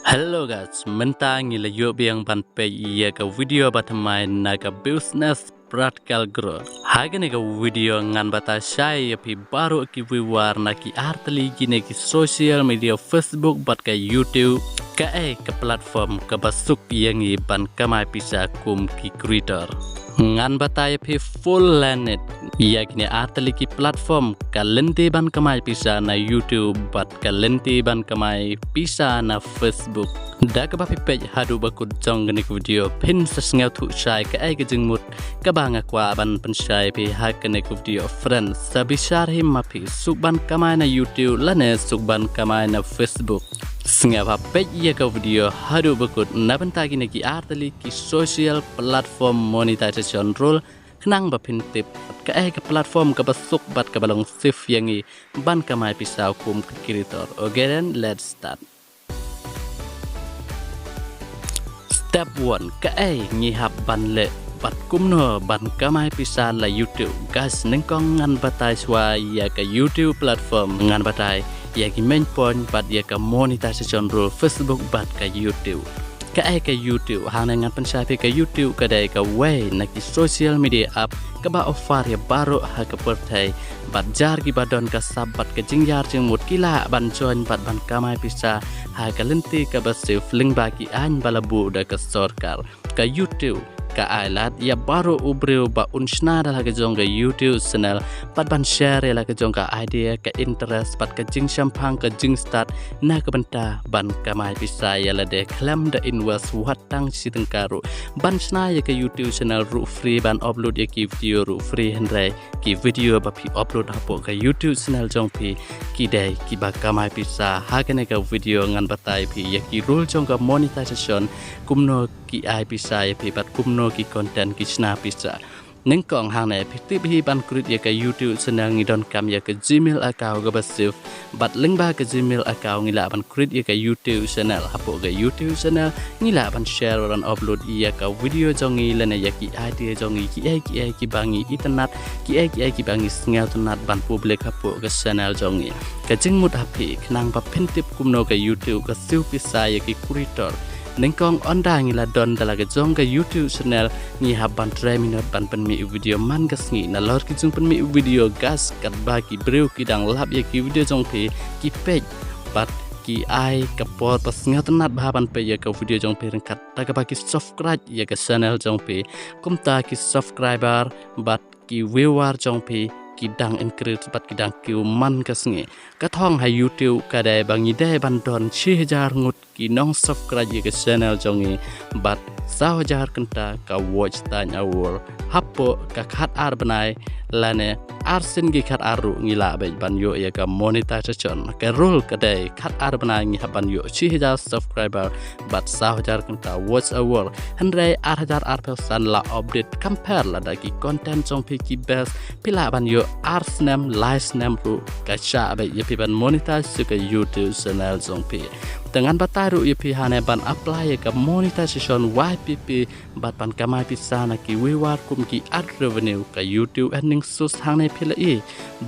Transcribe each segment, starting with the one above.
Hello guys, mentang ila yobiang ban pe iya ka video batamai naga business practical grow. Haga nega video ngan bata syai api baru ki wiwar na ki artali gine ki social media Facebook bat ka YouTube ka platform ka basuk yang i ban kamai pisa kum ki creator. Ngan batai api full lanet iya kini artali ki platform ka lenti ban kamai pisa na YouTube bat ka lenti ban kamai pisa na Facebook. Da ka bapi page hadu bakut jong gani video pin sa sngew thu shai ka ai ka jingmut ka banga kwa ban pensyai pi ha kene video friends sa bisar him mapi suban kamai na YouTube lane suban kamai na Facebook. Sngew ba page ya ka video hadu bakut na bantagi ne ki artali ki social platform monetization rule kenang bapin tip ka ai ka platform ka basuk bat ka balong sif yangi ban kamai pisau kum creator. Okay then let's start. Step 1 ka ngihap ban le bat kumno ban kamai pisa la YouTube guys nengkong ngan batai swa ya ka YouTube platform ngan batai ya ki main point bat ya ka monetization rule Facebook bat ka YouTube ka YouTube hang ngan pensai ka YouTube ka dai ka way na ki social media app ka ba offer ya baroh ha ka pertai bat jar ki badon ka sabat ka jingjar jingmut kila ban join bat ban kamai pisa ha ka lenti ka basif link bagi an balabu da ka sorkar ka YouTube ka ailat ya baru ubreu ba unsna dalah ka jong ka YouTube channel pat ban share la ka jong ka idea ka interest pat ka jing champang ka jing start na ka banta ban kamai pisa ya la de khlem da invest wat tang si tengkaru ban sna ya ka YouTube channel ru free ban upload ya ki video ru free hendrai ki video ba pi upload hapo ka YouTube channel jong pi ki dai ki ba kamai pisa ha ka ne ka video ngan batai pi ya ki rule jong ka monetization kumno ki ai pisa ya pi pat kumno ki content ki sna pisa nengkong hang ne piti bi ban krit ya ka YouTube channel ngidon kam ya ka Gmail account ka basif bat link ba ka Gmail account ngila ban krit ya ka YouTube channel hapo ka YouTube channel ngila ban share ran upload ya ka video jongi lene ya ki idea jongi ki bangi internet ki bangi sngew tanat ban public hapo ka channel jongi ka jingmut hapi khnang ba pentip kumno ka YouTube ka siu pisa ya ki creator nengkong onda ngila don dalaga jong ka YouTube channel ngi haban 3 minute ban penmi video man gas ngi na lor ki jong penmi video gas kat ba ki breu ki dang lap ya ki video jong pe ki page bat ki ai ka por pas sngew tanat ba ban pe ya ka video jong pe rengkat ta ka ba ki subscribe ya ka channel jong pe kumta ki subscriber bat ki viewer jong pe ki dang increase bat ki dang kiu man ka sngi ka thong ha YouTube ka dai bangi dai ban don 6000 ngut ki nong subscribe ye ka channel jongi bat 1000 kenta ka watch time hour hapo ka khat ar banai lane arsin gi khat aru ngila be ban yo ya ka monetization ka rule ka dai khat ar banai ngi haban yo 6000 subscriber bat 1000 kenta watch hour handrai 8000 person la update compare la da ki content jong pi ki best pila ban yo ars name live name ru ka cha be ye pi ban monetize ka YouTube channel jong pi dengan bataru ye pi hane ban apply ka monetization YPP bat ban kamai pisa na ki wiwar kum ki ad revenue ka YouTube earning source hang ne phila i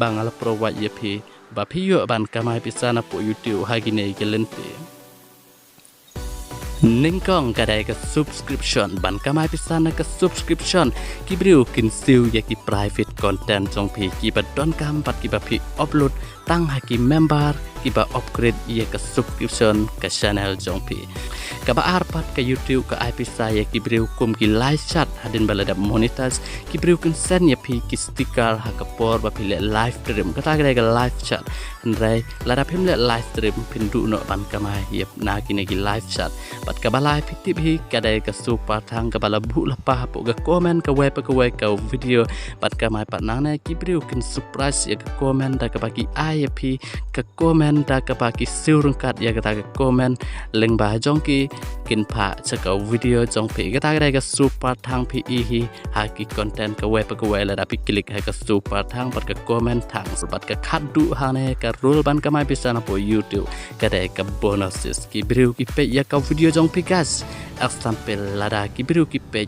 bangal provide ye pi ba pi yo ban kamai pisa na po YouTube hagine ke lente nengkong kadai ka subscription ban kamai pisa na ka subscription ki briu kin siu ya ki private content jong pi ki ba don kam bat ki ba pi upload tang ha ki member ki ba upgrade ya ka subscription ka channel jong pi ka ba arpat ka YouTube ka ai pisa ya ki briu kum ki live chat hadin balada monetize ki briu kin send ya pi ki sticker ha ka por ba pi le live stream ka ta kadai ka live chat ndrai lada phim le live stream pindu no ban kamai yep na ki ne ki live chat bat ka balai pitip hi kadai ka super thang ka bala bu la pa po ka comment ka web ka video bat ka mai pat nang ne ki briu kin surprise ya ka comment da ka bagi ip ka comment da ka bagi siu rungkat ya ka ta ka comment link ba jong ki kin pha cha ka video jong pi ka ta ka ka super thang pi hi ha ki content ka web la da pi click ha ka super thang bat ka comment thang bat ka khat du ha ne ka rule ban ka mai pisa na po YouTube ka dai ka bonuses ki briu ki pe ya ka video jong pi gas example la da ki briu ki pe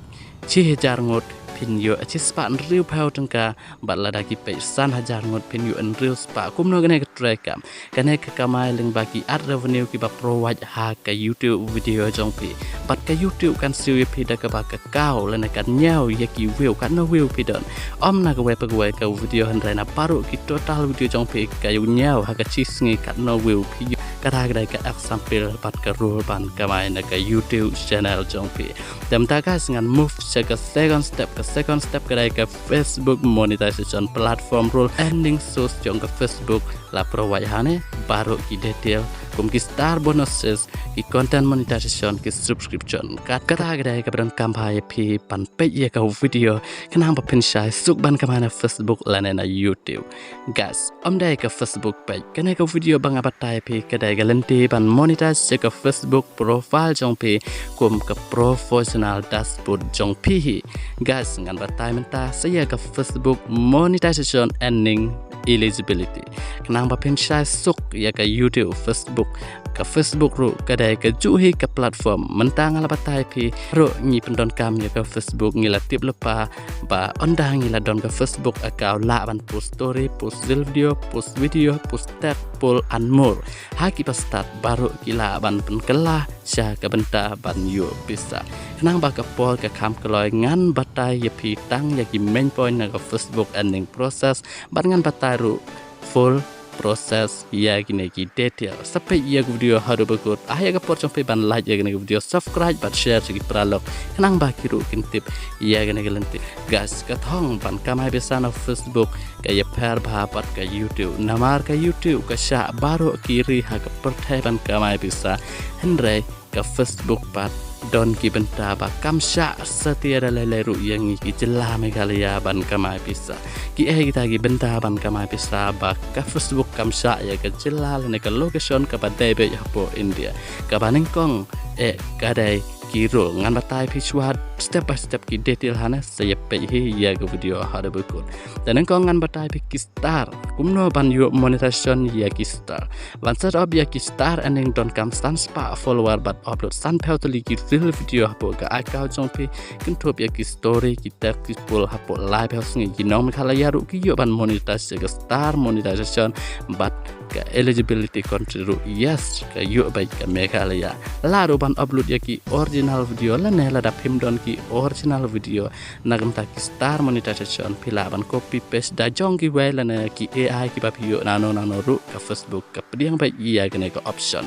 6000 ngot pin yo achi spa real pau tangka bat lada ki peit san hajar ngot pin yo real spa kumno kene ke trekam kene ke kamai ling bagi ad revenue ki ba provide ha ka YouTube video jong pi bat ka YouTube kan siu pi da ka ba ka kau lena kan nyau ya ki view kan no view pi don om na ka we pa ka video han rena paru ki total video jong pi ka yu nyau ha ka chis ngi kan no view pi kata kedai ka example bat ka rule ban kamai na ka YouTube channel jong pi dem ta ka dengan move ke second step kedai ka Facebook monetization platform rule ending source jong ka Facebook la provide hane baru ki detail kum ki star bonuses ki content monetization ki subscription kata kedai ka bran Kamai pi pan peit ye ka video kenang pa pin shai suk ban kamai na Facebook la na YouTube guys om dai ka Facebook page kenai ka video bang abatai pi kedai ga lenti ban monetize ka Facebook profile jong pi kum ka professional dashboard jong pi guys ngan batai menta saya ka Facebook monetization ending eligibility kenang pa pin shai suk ya ka YouTube Facebook ka Facebook ru kadai ka juhi ka platform mentang ala batai pi ru ngi pendon kam ya ka Facebook ngi la tip lepa ba ondang ngi la don ka Facebook account la ban post story post video post tag poll and more ha ki pa start baru kila ban pen kelah sya ka benta ban yo bisa kenang ba ka pol ka kam keloi ngan batai ya pi tang ya ki main point na ka Facebook ending process ban ngan batai ru full proses ya gini ki detail sampai ya video haru berikut ayah ke portion pe ban like ya gini video subscribe bat share segi pralog kenang ba kiru kintip ya gini gelenti guys katong ban kamai bisa na Facebook kaya per bahapat ke YouTube namar ke YouTube ke syak baru kiri ha ke pertai ban kamai bisa hendrai ke Facebook pat don ki benta ba kam syak setia dalai ru yang ki jelah megalia ban kamai bisa ki kita ki benta ban kamai bisa ba ka Facebook kam syak ya ke jelah ne ke location ka badai be hapo India ka banengkong kadai kiro ngan batai pisuat step by step ki detail hana saya pe hi ya ke video hada berikut dan engkau ngan batai ki star kumno ban yo monetization ya ki star ban set up ya ki star ending don kam stan spa follower but upload san pel to ki real video hapo ka account jong pi kentop ya ki story ki tag ki pul hapo live house ngi ginom kala ya ru ki yo ban monetization ke star monetization but ke eligibility contribute yes ke yo baik ke megalaya lalu ban upload ya ki original video la ne la da pim don ki original video nagam ta ki star monetization pila ban copy paste da jong ki we la ne ki AI ki ba video nano ru ka Facebook ka pediang baik iya kene ka option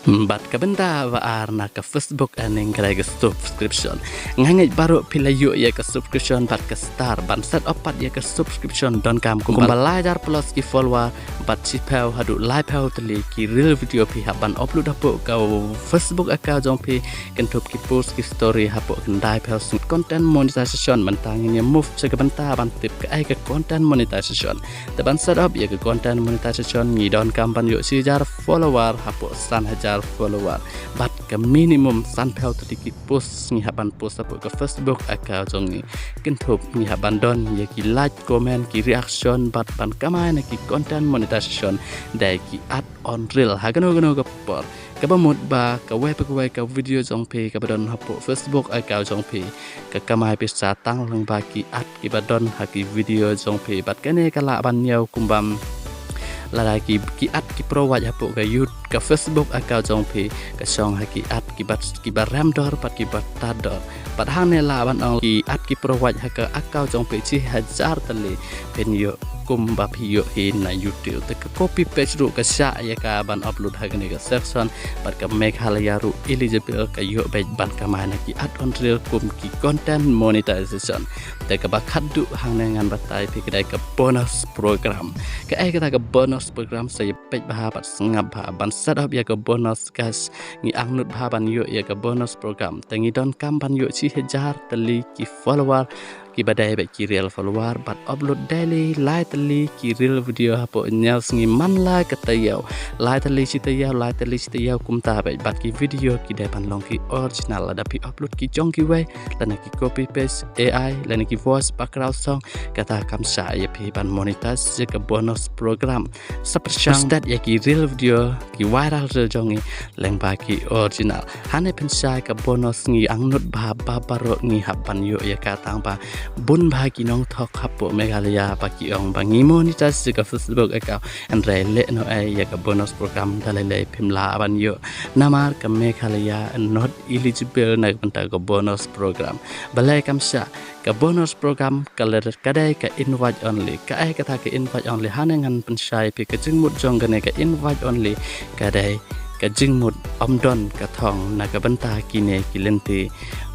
bat ka benda wa arna ka Facebook aning kaya ka subscription ngangai baru pila yuk ya ka subscription bat ka star ban set opat ya ka subscription don kam balajar plus ki follower bat sipau hadu live how teli ki real video pi haban upload hapo ka Facebook account jong pi kentup ki post ki story hapo kendai how content monetization mentang ini move ka benta ban tip ka ai ka content monetization te ban set up ya ka content monetization ngi don kam ban yuk sijar follower hapo san hajar follower bat ke minimum sanpel sedikit post ni haban post apa ke Facebook account jong ni kentup ni haban don ya ki like comment ki reaction bat ban kamai na ki content monetization dai ki add on reel hagano ke por ke bamut ba ke we ke video jong pe ke badon hapo Facebook account jong pe ke kamai bisa tang lang ba ki add ki badon ha ki video jong pe bat kene kala ban nyau kumbam lagi ki at ki provide hapo ka YouTube ka Facebook account jong pi ka song ha ki at ki bat ram dor pat ki bat tador pat hang ne la ban ong ki at ki provide ha ka account jong pi chi hajar tali pen yo kum ba pi yo in na YouTube te ka copy paste ru ka sya ya ka ban upload ha ni ka section pat ka make halaya ru eligible ka yo baik ban ka mana ki at on real kum ki content monetization te ka ba khadu hang ne ngan batai pi kedai ka bonus program ka ai ka bonus program saya peit bah pat ngap bah ban set up ya ke bonus guys ngi angnut bah ban yo ya ke bonus program tengi don kam ban yo chi hajar teli ki follower ki badai ba ki real follower but upload daily live teli ki real video hapo nyal sngi man la ka tayau live teli si tayau kum ta ba bat ki video ki dai ban long ki original ada pi upload ki jong ki we lana ki copy paste AI lana ki voice background song kata kam sa ya pi ban monetize ya ke bonus program seperti start ya ki real video ki viral jongi leng ba ki original hane pensai ke bonus ngi angnut ba baro ngi haban yo ya ka tang ba bun bagi nong thok hapo Meghalaya bagi ong bangi monetize ka Facebook account and le no ai ya ka bonus program dalai pimla ban yo namar ka Meghalaya not eligible na banta ka bonus program balai kamsa ka bonus program kaler kadai ka invite only ka ai kata ka invite only hanengan pensai pi ka jingmut jong gane ka invite only kadai ka jingmut omdon ka thong na ka banta kine kilenti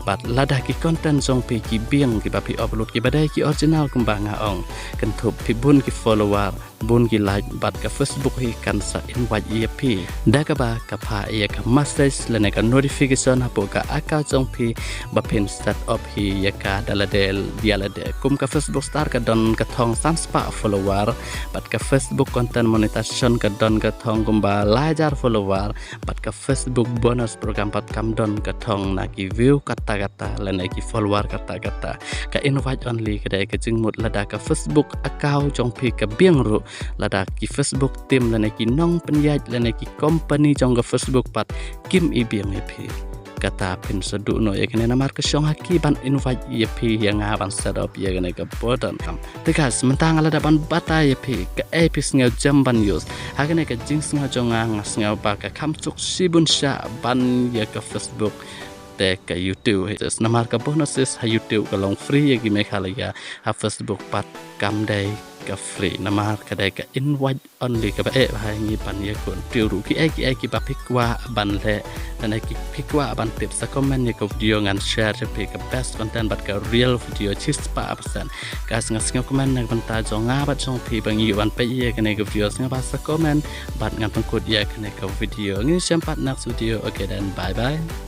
bat lada ki content jong pi ki biang ki bapi upload ki badai ki original kembang ong kan thup pi bun ki follower bun ki like bat ka Facebook hi kan sa invite ep da ka ba ka pha ya ka message lene ka notification hapo ka account jong pi ba pin start up hi ya ka daladel dialade kum ka Facebook star ka don ka thong sanspa follower bat ka Facebook content monetization ka don ka thong kumba lajar follower bat ka Facebook bonus program pat kam don ka thong na ki view kata lene ki follower kata ka invite only kadai ka jingmut lada ka Facebook account jong pi ka biang ru lada ki Facebook team lene ki nong penyaj lene ki company jong ka Facebook pat kim i biang ep kata pin sedu no ya kene namar ke syong haki ban invite ep yang aban set up ya kene ka bodan kam tegas mentang lada ban batai ep ka sngew jamban use hakene ka jing sngew jonga sngew ba ka kamsuk sibun sha ban ya ka Facebook te ka YouTube es namar ka bonus es ha YouTube ka long free ya ki Meghalaya ha Facebook pat kam dai ka free namar ka dai ka invite only ka ba ha ngi pan ya kon piru ki ki ba pikwa ban le dan ki pikwa ban tips sa comment ya ka video ngan share je ka best content bat ka real video chis pa percent ka sngew comment na ban ta jong nga bat jong pi bang yi ban pe ya ka ne ka video sngew ba sa comment bat ngan pengkut ya ka ne ka video ngi sempat nak studio okay dan bye bye